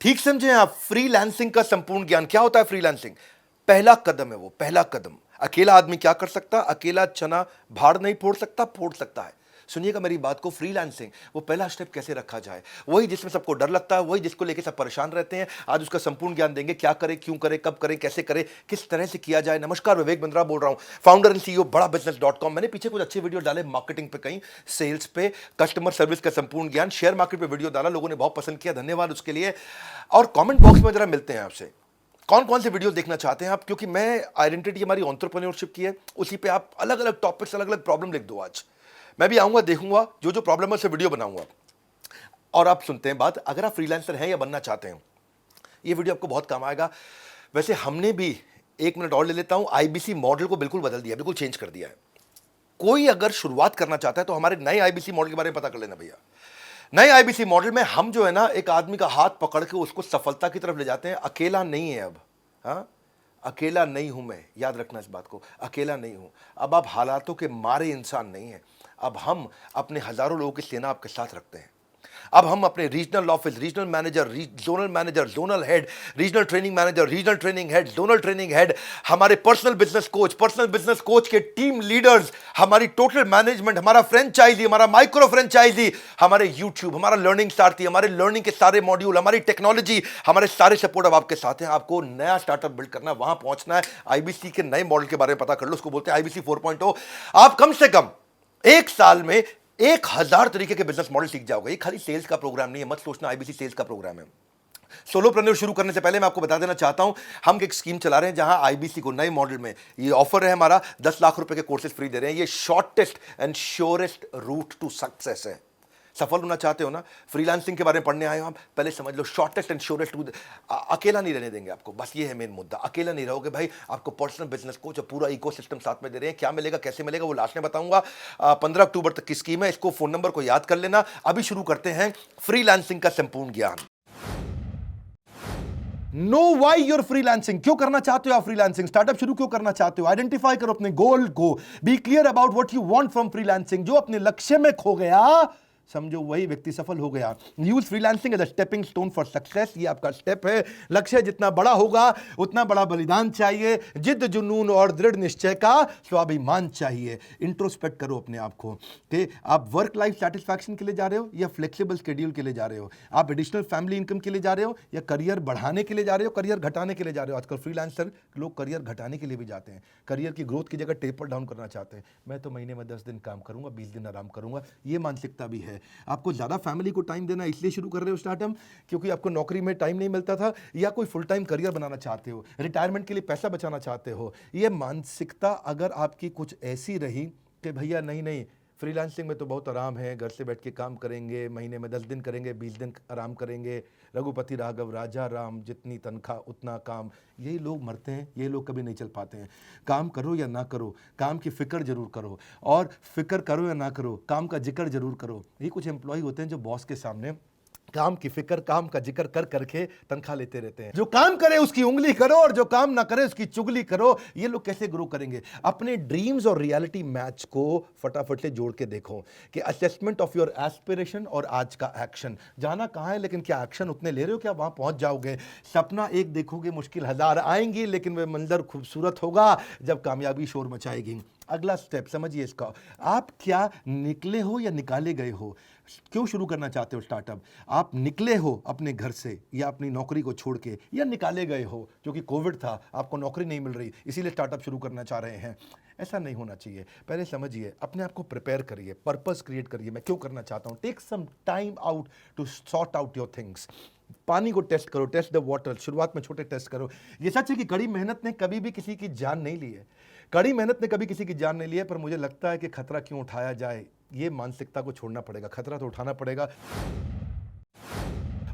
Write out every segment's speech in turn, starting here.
ठीक समझे आप, फ्रीलांसिंग का संपूर्ण ज्ञान क्या होता है। फ्रीलांसिंग पहला कदम है, वो पहला कदम। अकेला आदमी क्या कर सकता, अकेला चना भाड़ नहीं फोड़ सकता, फोड़ सकता है। सुनिएगा मेरी बात को, फ्रीलांसिंग वो पहला स्टेप कैसे रखा जाए, वही जिसमें सबको डर लगता है, वही जिसको लेके सब परेशान रहते हैं। आज उसका संपूर्ण ज्ञान देंगे, क्या करें, क्यों करें, कब करें, कैसे करें, किस तरह से किया जाए। नमस्कार, विवेक बिंद्रा बोल रहा हूं, फाउंडर एंड सीईओ बड़ा बिजनेस.com। मैंने पीछे कुछ अच्छे वीडियो डाले मार्केटिंग पे, कहीं सेल्स पे, कस्टमर सर्विस का संपूर्ण ज्ञान, शेयर मार्केट पे वीडियो डाला, लोगों ने बहुत पसंद किया, धन्यवाद उसके लिए। और कमेंट बॉक्स में जरा मिलते हैं आपसे, कौन कौन से वीडियो देखना चाहते हैं आप, क्योंकि मैं आइडेंटिटी हमारी एंटरप्रेन्योरशिप की है, उसी पे आप अलग अलग टॉपिक्स, अलग अलग प्रॉब्लम लिख दो। आज मैं भी आऊंगा, देखूंगा जो जो प्रॉब्लम है, उससे वीडियो बनाऊंगा। और आप सुनते हैं बात, अगर आप फ्रीलांसर हैं या बनना चाहते हैं, ये वीडियो आपको बहुत काम आएगा। वैसे हमने भी, एक मिनट और ले लेता हूं, आईबीसी मॉडल को बिल्कुल बदल दिया, बिल्कुल चेंज कर दिया है। कोई अगर शुरुआत करना चाहता है तो हमारे नए आईबीसी मॉडल के बारे में पता कर लेना भैया। नए आईबीसी मॉडल में हम जो है ना, एक आदमी का हाथ पकड़ के उसको सफलता की तरफ ले जाते हैं। अकेला नहीं है अब, हाँ, अकेला नहीं हूं मैं, याद रखना इस बात को, अकेला नहीं हूं। अब आप हालातों के मारे इंसान नहीं हैं। अब हम अपने हजारों लोगों की सेना आपके साथ रखते हैं। अब हम अपने regional office, regional manager, zonal head, regional training manager, regional training head, zonal training head, हमारे पर्सनल बिजनेस कोच के टीम लीडर्स, हमारी टोटल मैनेजमेंट, हमारा फ्रेंचाइजी, हमारा माइक्रो फ्रेंचाइजी, हमारे यूट्यूब, हमारा लर्निंग सारथी, हमारे लर्निंग के सारे मॉड्यूल, हमारी टेक्नोलॉजी, हमारे सारे सपोर्ट अब आपके साथ हैं। आपको नया स्टार्टअप बिल्ड करना है, वहां पहुंचना है। आईबीसी के नए मॉडल के बारे में पता कर लो, उसको बोलते हैं आईबीसी 4.0। आप कम से कम एक साल में 1000 तरीके के बिजनेस मॉडल सीख जाओगे। ये खाली सेल्स का प्रोग्राम नहीं है, मत सोचना आईबीसी सेल्स का प्रोग्राम है। सोलोप्रेन्योर शुरू करने से पहले मैं आपको बता देना चाहता हूं, हम एक स्कीम चला रहे हैं जहां आईबीसी को नए मॉडल में ये ऑफर है हमारा, 10 लाख रुपए के कोर्सेज फ्री दे रहे हैं। ये shortest and surest route to success है। सफल होना चाहते हो ना, फ्रीलांसिंग के बारे में पढ़ने आए हो आप, पहले समझ लो शॉर्टेस्ट एंड श्योरेस्ट रूट। अकेला नहीं रहने देंगे आपको, बस ये है मेन मुद्दा। अकेला नहीं रहोगे भाई, आपको पर्सनल बिजनेस कोच और पूरा इकोसिस्टम साथ में दे रहे हैं। क्या मिलेगा, कैसे मिलेगा, वो लास्ट में बताऊंगा। 15 अक्टूबर तक की स्कीम है, इसको फोन नंबर को याद कर लेना। अभी शुरू करते हैं फ्रीलांसिंग का संपूर्ण ज्ञान। नो वाई यूर फ्रीलांसिंग, क्यों करना चाहते हो आप फ्रीलांसिंग, स्टार्टअप शुरू क्यों करना चाहते हो। आइडेंटिफाई करो अपने गोल को, be clear about what you want from freelancing. जो अपने लक्ष्य में खो गया, समझो वही व्यक्ति सफल हो गया। Use freelancing as a stepping stone for success. ये आपका स्टेप है। लक्ष्य जितना बड़ा होगा उतना बड़ा बलिदान चाहिए, जिद जुनून और दृढ़ निश्चय का स्वाभिमान चाहिए। इंट्रोस्पेक्ट करो अपने आप को कि आप वर्क लाइफ सेटिस्फैक्शन के लिए जा रहे हो या फ्लेक्सिबल शेड्यूल के लिए जा रहे हो। आप एडिशनल फैमिली इनकम के लिए जा रहे हो या करियर बढ़ाने के लिए जा रहे हो, करियर घटाने के लिए जा रहे हो। आजकल फ्रीलांसर लोग करियर घटाने के लिए भी जाते हैं, करियर की ग्रोथ की जगह टेपर डाउन करना चाहते हैं। मैं तो महीने में 10 दिन काम करूंगा, 20 दिन आराम करूंगा, ये मानसिकता भी है। आपको ज्यादा फैमिली को टाइम देना इसलिए शुरू कर रहे हो स्टार्टअप, क्योंकि आपको नौकरी में टाइम नहीं मिलता था, या कोई फुल टाइम करियर बनाना चाहते हो, रिटायरमेंट के लिए पैसा बचाना चाहते हो। ये मानसिकता अगर आपकी कुछ ऐसी रही कि भैया नहीं नहीं, फ्रीलांसिंग में तो बहुत आराम है, घर से बैठ के काम करेंगे, महीने में 10 दिन करेंगे, 20 दिन आराम करेंगे, रघुपति राघव राजा राम, जितनी तनख्वाह उतना काम, यही लोग मरते हैं, ये लोग कभी नहीं चल पाते हैं। काम करो या ना करो, काम की फिक्र जरूर करो, और फिक्र करो या ना करो, काम का जिक्र जरूर करो। ये कुछ एम्प्लॉय होते हैं जो बॉस के सामने काम की फिक्र, काम का जिक्र कर करके तनख्वाह लेते रहते हैं। जो काम करे उसकी उंगली करो और जो काम ना करे उसकी चुगली करो। ये लोग कैसे ग्रो करेंगे। अपने ड्रीम्स और रियलिटी मैच को फटाफट से जोड़ के देखो कि असेसमेंट ऑफ योर एस्पिरेशन और आज का एक्शन, जाना कहां है लेकिन क्या एक्शन उतने ले रहे हो, क्या वहां पहुंच जाओगे। सपना एक देखोगे, मुश्किल 1000 आएंगी, लेकिन वह मंजर खूबसूरत होगा जब कामयाबी शोर मचाएगी। अगला स्टेप समझिए इसका, आप क्या निकले हो या निकाले गए हो। क्यों शुरू करना चाहते हो स्टार्टअप। आप निकले हो अपने घर से या अपनी नौकरी को छोड़ के, या निकाले गए हो क्योंकि कोविड था, आपको नौकरी नहीं मिल रही, इसीलिए स्टार्टअप शुरू करना चाह रहे हैं। ऐसा नहीं होना चाहिए। पहले समझिए, अपने आप को प्रिपेयर करिए, पर्पस क्रिएट करिए, मैं क्यों करना चाहता हूं। Take some time out to sort out your things. पानी को टेस्ट करो, टेस्ट द वाटर। शुरुआत में छोटे टेस्ट करो। ये सच है कि कड़ी मेहनत ने कभी भी किसी की जान नहीं ली है, कड़ी मेहनत ने कभी किसी की जान नहीं ली है, पर मुझे लगता है कि खतरा क्यों उठाया जाए, ये मानसिकता को छोड़ना पड़ेगा। खतरा तो उठाना पड़ेगा।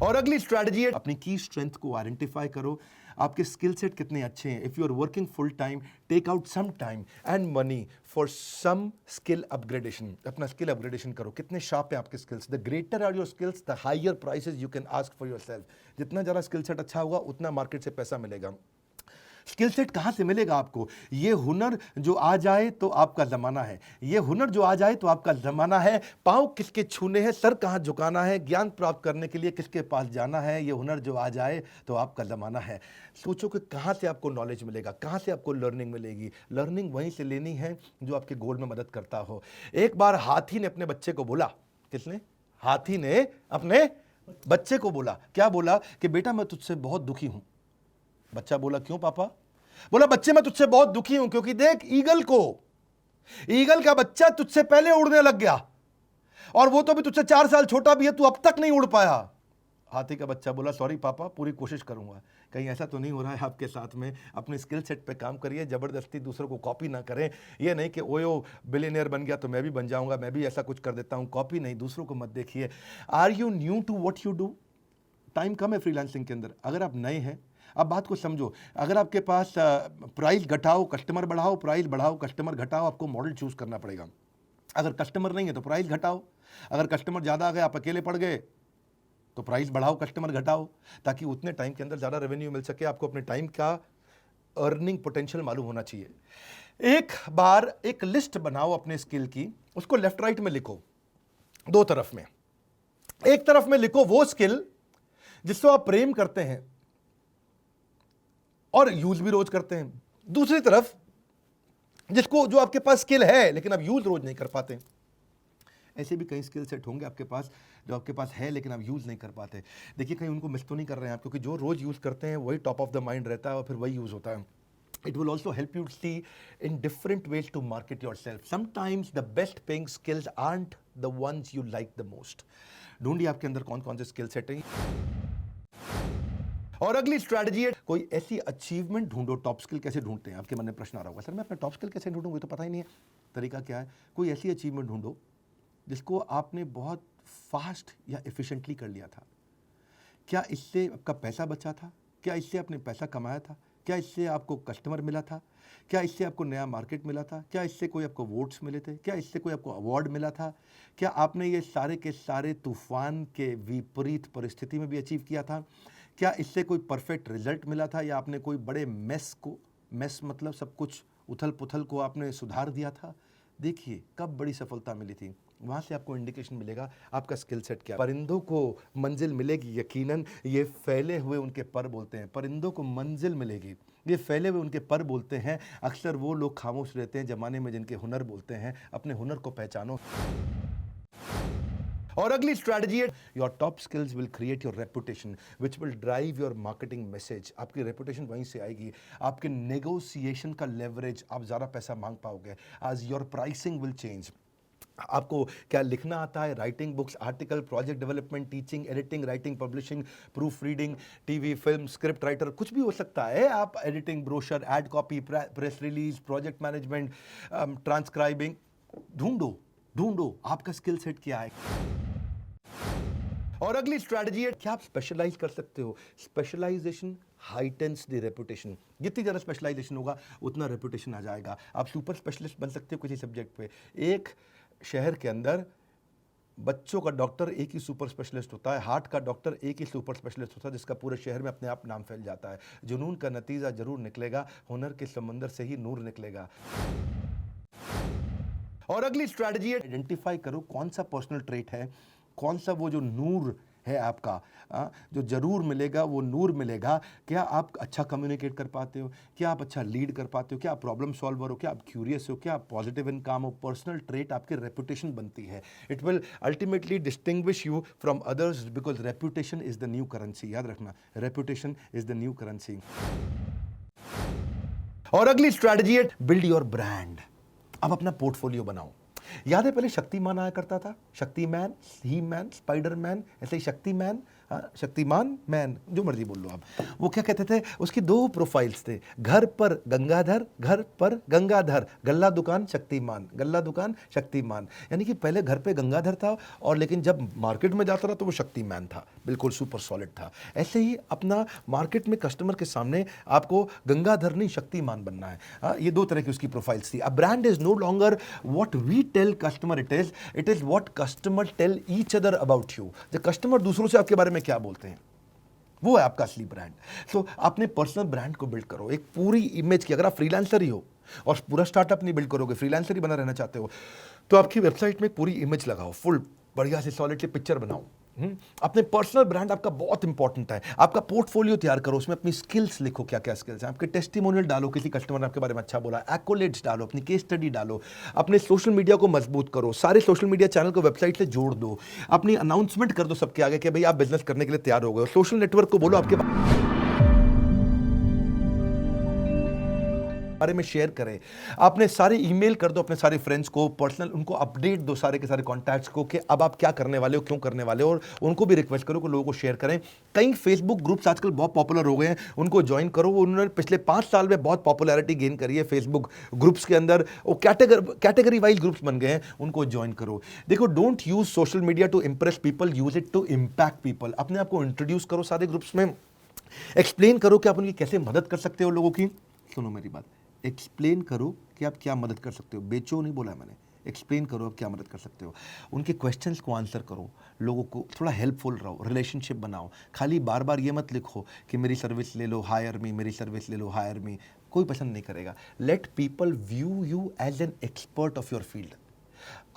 और अगली स्ट्रैटेजी है, अपनी की स्ट्रेंथ को आइडेंटिफाई करो। आपके स्किल सेट कितने अच्छे हैं। If you are working full time, take out some time and money for some skill upgradation. अपना स्किल अपग्रेडेशन करो। कितने शार्प है आपके skills. The greater are your skills, the higher prices you can ask for yourself. जितना ज़्यादा skill set अच्छा होगा उतना मार्केट से पैसा मिलेगा। स्किल सेट कहाँ से मिलेगा आपको? ये हुनर जो आ जाए तो आपका ज़माना है, ये हुनर जो आ जाए तो आपका ज़माना है। पाँव किसके छूने हैं, सर कहाँ झुकाना है, ज्ञान प्राप्त करने के लिए किसके पास जाना है, ये हुनर जो आ जाए तो आपका ज़माना है। सोचो कि कहाँ से आपको नॉलेज मिलेगा, कहाँ से आपको लर्निंग मिलेगी। लर्निंग वहीं से लेनी है जो आपके गोल में मदद करता हो। एक बार हाथी ने अपने बच्चे को बोला, किसने? हाथी ने अपने बच्चे को बोला, क्या बोला? कि बेटा मैं तुझसे बहुत दुखी हूं। बच्चा बोला, क्यों पापा? बोला, बच्चे मैं तुझसे बहुत दुखी हूं क्योंकि देख ईगल का बच्चा तुझसे पहले उड़ने लग गया और वो तो भी तुझसे 4 साल छोटा भी है, तू अब तक नहीं उड़ पाया। हाथी का बच्चा बोला, सॉरी पापा, पूरी कोशिश करूंगा। कहीं ऐसा तो नहीं हो रहा है आपके साथ में? अपने स्किल सेट पे काम करिए, जबरदस्ती दूसरों को कॉपी ना करें। ये नहीं कि ओयो बिलियनियर बन गया तो मैं भी बन जाऊंगा, मैं भी ऐसा कुछ कर देता हूं। कॉपी नहीं, दूसरों को मत देखिए। Are you new to what you do? Time कम है फ्रीलांसिंग के अंदर। अगर आप नए हैं, अब बात को समझो, अगर आपके पास प्राइस घटाओ कस्टमर बढ़ाओ, प्राइस बढ़ाओ कस्टमर घटाओ, आपको मॉडल चूज करना पड़ेगा। अगर कस्टमर नहीं है तो प्राइस घटाओ, अगर कस्टमर ज़्यादा आ गए, आप अकेले पड़ गए, तो प्राइस बढ़ाओ कस्टमर घटाओ, ताकि उतने टाइम के अंदर ज़्यादा रेवेन्यू मिल सके। आपको अपने टाइम का अर्निंग पोटेंशियल मालूम होना चाहिए। एक बार एक लिस्ट बनाओ अपने स्किल की, उसको लेफ्ट राइट में लिखो, 2 तरफ में। एक तरफ में लिखो वो स्किल जिसको आप प्रेम करते हैं और यूज भी रोज करते हैं। दूसरी तरफ जो आपके पास स्किल है लेकिन आप यूज रोज नहीं कर पाते। ऐसे भी कई स्किल सेट होंगे आपके पास जो आपके पास है लेकिन आप यूज नहीं कर पाते। देखिए, कहीं उनको मिस तो नहीं कर रहे हैं आप, क्योंकि जो रोज यूज करते हैं वही टॉप ऑफ द माइंड रहता है और फिर वही यूज होता है। It will also help you see in different ways to market yourself. Sometimes the best paying skills aren't the ones you like the most. ढूंढिए आपके अंदर कौन कौन से स्किल सेट हैं। और अगली स्ट्रैटेजी है, कोई ऐसी अचीवमेंट ढूंढो। टॉप स्किल कैसे ढूंढते हैं? आपके मन में प्रश्न आ रहा होगा, सर मैं अपना टॉप स्किल कैसे ढूंढूंगा, तो पता ही नहीं है। तरीका क्या है? कोई ऐसी अचीवमेंट ढूंढो जिसको आपने बहुत फास्ट या एफिशिएंटली कर लिया था। क्या इससे आपका पैसा बचा था? क्या इससे आपने पैसा कमाया था? क्या इससे आपको कस्टमर मिला था? क्या इससे आपको नया मार्केट मिला था? क्या इससे कोई आपको वोट्स मिले थे? क्या इससे कोई आपको अवार्ड मिला था? क्या आपने ये सारे के सारे तूफान के विपरीत परिस्थिति में भी अचीव किया था? क्या इससे कोई परफेक्ट रिजल्ट मिला था, या आपने कोई बड़े मेस मतलब सब कुछ उथल पुथल को आपने सुधार दिया था? देखिए कब बड़ी सफलता मिली थी, वहाँ से आपको इंडिकेशन मिलेगा आपका स्किल सेट क्या है। परिंदों को मंजिल मिलेगी यकीनन, ये फैले हुए उनके पर बोलते हैं। परिंदों को मंजिल मिलेगी, ये फैले हुए उनके पर बोलते हैं। अक्सर वो लोग खामोश रहते हैं ज़माने में जिनके हुनर बोलते हैं। अपने हुनर को पहचानो। और अगली स्ट्रैटेजी है, your top skills will create your reputation which will drive your marketing message. आपकी रेपुटेशन वहीं से आएगी। आपके नेगोशिएशन का लेवरेज, आप ज़्यादा पैसा मांग पाओगे। आज योर प्राइसिंग विल चेंज। आपको क्या लिखना आता है? Writing books, article, project development, teaching, editing, writing, publishing, proof reading, TV, film, script writer, कुछ भी हो सकता है। आप editing, brochure, ad copy, press release, project management, transcribing, ढूंढो आपका स्किल सेट क्या है। और अगली स्ट्रैटेजी है, क्या आप स्पेशलाइज कर सकते हो? Specialisation heightens the reputation. जितनी ज़्यादा स्पेशलाइजेशन होगा उतना रेपुटेशन आ जाएगा। आप सुपर स्पेशलिस्ट बन सकते हो किसी सब्जेक्ट पे। एक शहर के अंदर बच्चों का डॉक्टर एक ही सुपर स्पेशलिस्ट होता है, हार्ट का डॉक्टर एक ही सुपर स्पेशलिस्ट होता है, जिसका पूरे शहर में अपने आप नाम फैल जाता है। जुनून का नतीजा जरूर निकलेगा, हुनर के समंदर से ही नूर निकलेगा। और अगली स्ट्रैटेजी है, आइडेंटिफाई करो कौन सा पर्सनल ट्रेट है, कौन सा वो जो नूर है आपका, जो जरूर मिलेगा वो नूर मिलेगा। क्या आप अच्छा कम्युनिकेट कर पाते हो? क्या आप अच्छा लीड कर पाते हो? क्या आप प्रॉब्लम सॉल्वर हो? क्या आप क्यूरियस हो? क्या आप पॉजिटिव इन काम हो? पर्सनल ट्रेट आपकी रेपुटेशन बनती है। It will ultimately distinguish you from others because reputation is the new currency. याद रखना, reputation is the new currency. और अगली स्ट्रैटेजी है, बिल्ड योर ब्रांड। अब अपना पोर्टफोलियो बनाओ। याद है पहले शक्तिमान आया करता था, शक्तिमैन, ही मैन, स्पाइडरमैन, ऐसे ही शक्तिमान, शक्तिमान मैन, जो मर्जी बोल लो आप। वो क्या कहते थे, उसकी 2 प्रोफाइल्स थे, घर पर गंगाधर, घर पर गंगाधर, गल्ला दुकान शक्तिमान, गल्ला दुकान शक्तिमान। यानी कि पहले घर पे गंगाधर था और लेकिन जब मार्केट में जाता रहा तो वो शक्तिमान था, बिल्कुल सुपर सॉलिड था। ऐसे ही अपना मार्केट में कस्टमर के सामने आपको गंगाधर नहीं शक्तिमान बनना है। ये 2 तरह की उसकी प्रोफाइल्स थी। A brand is no longer what we tell customer, it is what customer tell each other about you. जो कस्टमर दूसरों से आपके बारे में क्या बोलते हैं, वो है आपका असली ब्रांड। सो अपने पर्सनल ब्रांड को बिल्ड करो, एक पूरी इमेज की। अगर आप फ्रीलांसर ही हो और पूरा स्टार्टअप नहीं बिल्ड करोगे, फ्रीलांसर ही बना रहना चाहते हो, तो आपकी वेबसाइट में पूरी इमेज लगाओ, फुल बढ़िया से सॉलिड से पिक्चर बनाओ। अपने पर्सनल ब्रांड आपका बहुत इंपॉर्टेंट है। आपका पोर्टफोलियो तैयार करो, उसमें अपनी स्किल्स लिखो, क्या क्या स्किल्स हैं आपके, टेस्टिमोनियल डालो, किसी कस्टमर ने आपके बारे में अच्छा बोला, एक्कोलेट्स डालो, अपनी केस स्टडी डालो, अपने सोशल मीडिया को मजबूत करो, सारे सोशल मीडिया चैनल को वेबसाइट से जोड़ दो, अपनी अनाउंसमेंट कर दो सबके आगे कि भाई आप बिजनेस करने के लिए तैयार हो गए। सोशल नेटवर्क को बोलो आपके बारे में शेयर करें। आपने सारे ईमेल कर दो अपने सारे फ्रेंड्स को, पर्सनल उनको अपडेट दो सारे के सारे कॉन्टैक्ट्स को कि अब आप क्या करने वाले हो, क्यों करने वाले हो, और उनको भी रिक्वेस्ट करो कि लोगों को शेयर करें। कई फेसबुक ग्रुप्स आजकल बहुत पॉपुलर हो गए हैं, उनको ज्वाइन करो। उन्होंने पिछले 5 साल में बहुत पॉपुलैरिटी गेन करी है फेसबुक ग्रुप्स के अंदर, वो कैटेगरी वाइज ग्रुप्स बन गए हैं, उनको ज्वाइन करो। देखो, don't use social media to impress people, use it to impact people. अपने आप को इंट्रोड्यूस करो सारे ग्रुप्स में, एक्सप्लेन करो कि आप उनकी कैसे मदद कर सकते हो लोगों की। सुनो मेरी बात, एक्सप्लेन करो कि आप क्या मदद कर सकते हो। बेचो नहीं बोला मैंने, एक्सप्लेन करो आप क्या मदद कर सकते हो। उनके क्वेश्चंस को आंसर करो, लोगों को थोड़ा हेल्पफुल रहो, रिलेशनशिप बनाओ। खाली बार बार ये मत लिखो कि मेरी सर्विस ले लो, हायर मी, मेरी सर्विस ले लो, हायर मी। कोई पसंद नहीं करेगा। Let people view you as an expert of your field.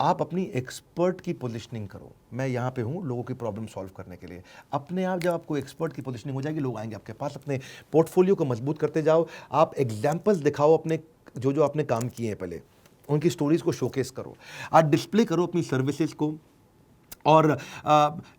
आप अपनी एक्सपर्ट की पोजीशनिंग करो, मैं यहाँ पे हूँ लोगों की प्रॉब्लम सॉल्व करने के लिए। अपने आप जब आपको एक्सपर्ट की पोजीशनिंग हो जाएगी, लोग आएंगे आपके पास। अपने पोर्टफोलियो को मजबूत करते जाओ, आप एग्जाम्पल्स दिखाओ अपने, जो जो आपने काम किए हैं पहले, उनकी स्टोरीज को शोकेस करो। आप डिस्प्ले करो अपनी सर्विसेज को, और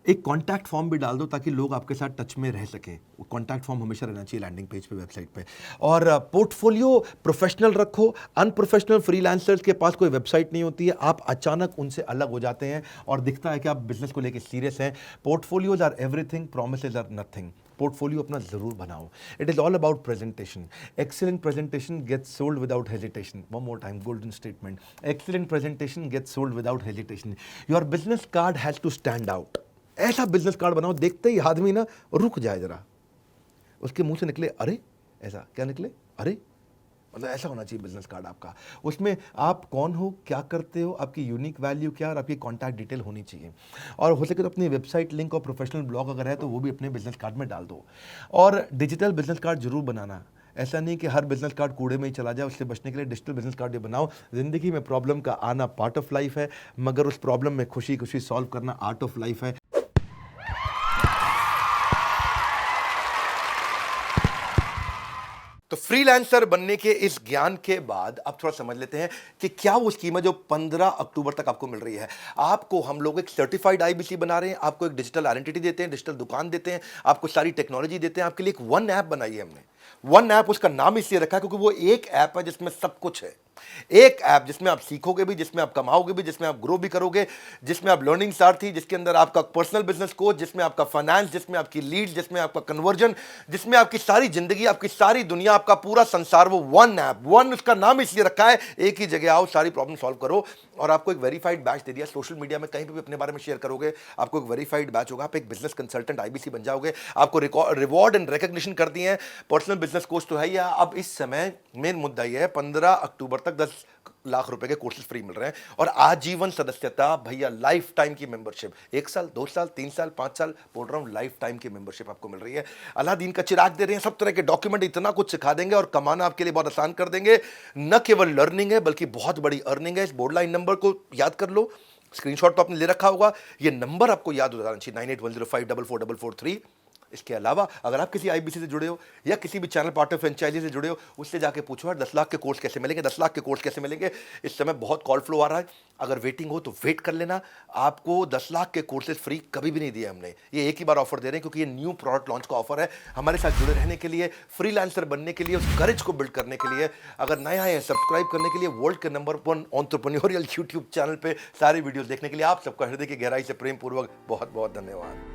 एक कॉन्टैक्ट फॉर्म भी डाल दो ताकि लोग आपके साथ टच में रह सकें। कॉन्टैक्ट फॉर्म हमेशा रहना चाहिए लैंडिंग पेज पे, वेबसाइट पे। और पोर्टफोलियो प्रोफेशनल रखो। अनप्रोफेशनल फ्रीलांसर्स के पास कोई वेबसाइट नहीं होती है, आप अचानक उनसे अलग हो जाते हैं और दिखता है कि आप बिजनेस को लेकर सीरियस हैं। Portfolios are everything, promises are nothing. Portfolio अपना जरूर बनाओ। It is all about presentation. Excellent presentation gets sold without hesitation. One more time, golden statement. Excellent presentation gets sold without hesitation. Your business card has to stand out. ऐसा business card बनाओ देखते ही आदमी ना रुक जाए जरा, उसके मुंह से निकले अरे, ऐसा क्या निकले, अरे, मतलब ऐसा होना चाहिए बिजनेस कार्ड आपका। उसमें आप कौन हो, क्या करते हो, आपकी यूनिक वैल्यू क्या, और आपकी कॉन्टैक्ट डिटेल होनी चाहिए। और हो सके तो अपनी वेबसाइट लिंक और प्रोफेशनल ब्लॉग अगर है तो वो भी अपने बिजनेस कार्ड में डाल दो। और डिजिटल बिजनेस कार्ड जरूर बनाना। ऐसा नहीं कि हर बिजनेस कार्ड कूड़े में ही चला जाए, उससे बचने के लिए डिजिटल बिजनेस कार्ड भी बनाओ। जिंदगी में प्रॉब्लम का आना पार्ट ऑफ लाइफ है, मगर उस प्रॉब्लम में खुशी खुशी सॉल्व करना आर्ट ऑफ लाइफ है। तो फ्रीलांसर बनने के इस ज्ञान के बाद अब थोड़ा समझ लेते हैं कि क्या वो स्कीम है जो 15 अक्टूबर तक आपको मिल रही है। आपको हम लोग एक सर्टिफाइड आईबीसी बना रहे हैं, आपको एक डिजिटल आइडेंटिटी देते हैं, डिजिटल दुकान देते हैं, आपको सारी टेक्नोलॉजी देते हैं। आपके लिए एक वन ऐप बनाई है हमने। वन ऐप, उसका नाम इसलिए रखा है क्योंकि वो एक ऐप है जिसमें सब कुछ है। एक ऐप जिसमें आप सीखोगे भी, जिसमें आप कमाओगे भी, जिसमें आप ग्रो भी करोगे, जिसमें आप लर्निंग सारथी, जिसके अंदर आपका पर्सनल बिजनेस कोच, जिसमें आपका फाइनेंस, जिसमें आपकी लीड, जिसमें आपका कन्वर्जन, जिसमें आपकी सारी जिंदगी, आपकी सारी दुनिया, आपका पूरा संसार, वो वन ऐप। वन उसका नाम इसलिए रखा है, एक ही जगह आओ, सारी प्रॉब्लम सॉल्व करो। और आपको एक वेरीफाइड बैच दे दिया। सोशल मीडिया में कहीं पे भी अपने बारे में शेयर करोगे, आपको एक वेरीफाइड बैच होगा। आप एक बिजनेस कंसल्टेंट आईबीसी बन जाओगे। आपको रिवॉर्ड एंड रिकॉग्निशन कर दिए हैं। पर्सनल बिजनेस कोच तो है ही। अब इस समय मेन मुद्दा यह है, 15 अक्टूबर तक 10 लाख रुपए के कोर्सेज फ्री मिल रहे हैं, और आजीवन सदस्यता भैया, लाइफ टाइम की मेंबरशिप। 1 साल, 2 साल, 3 साल, 5 साल, बोल रहा हूं, लाइफ टाइम की मेंबरशिप आपको मिल रही है। अलादीन का चिराग दे रहे हैं, सब तरह के डॉक्यूमेंट, इतना कुछ सिखा देंगे और कमाना आपके लिए बहुत आसान कर देंगे। न केवल लर्निंग है बल्कि बहुत बड़ी अर्निंग है। इस बोर्डलाइन नंबर को याद कर लो, स्क्रीनशॉट तो आपने ले रखा होगा, ये नंबर आपको याद हो जाना चाहिए, 9810544443। इसके अलावा अगर आप किसी आईबीसी से जुड़े हो या किसी भी चैनल पार्टनर फ्रेंचाइजी से जुड़े हो, उससे जाके पूछो यार 10 लाख के कोर्स कैसे मिलेंगे, 10 लाख के कोर्स कैसे मिलेंगे। इस समय बहुत कॉल फ्लो आ रहा है, अगर वेटिंग हो तो वेट कर लेना। आपको 10 लाख के कोर्सेज फ्री कभी भी नहीं दिए हमने, ये एक ही बार ऑफर दे रहे हैं क्योंकि ये न्यू प्रोडक्ट लॉन्च का ऑफर है। हमारे साथ जुड़े रहने के लिए, फ्रीलांसर बनने के लिए, उस करेज को बिल्ड करने के लिए, अगर नया है सब्सक्राइब करने के लिए वर्ल्ड के नंबर 1 एंटरप्रेन्योरियल यूट्यूब चैनल पे सारी वीडियोस देखने के लिए आप सबका हृदय की गहराई से प्रेम पूर्वक बहुत बहुत धन्यवाद।